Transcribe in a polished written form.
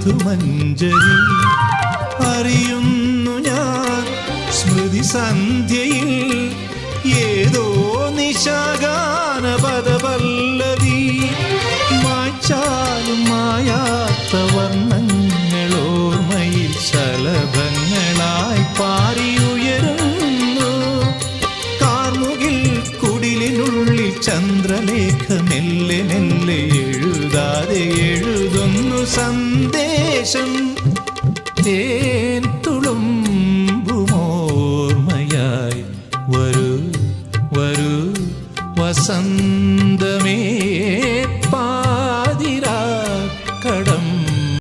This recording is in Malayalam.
മധുമഞ്ജരി അറിയുന്നു ഞാൻ സ്മൃതി സന്ധ്യയിൽ ഏതോ നിശാഗാന പദപല്ലവി മായ്ച്ചാലും മായാത്ത വർണ്ണങ്ങളോർമ്മയിൽ ശലഭങ്ങളായി പാറിയുയരുന്നു കാർമുകിൽ കുടിലിനുള്ളിൽ ചന്ദ്രലേഖ മെല്ലെ മെല്ലെ എഴുതാതെ എഴുതുന്നു സന്ദേശം തേൻ തുളും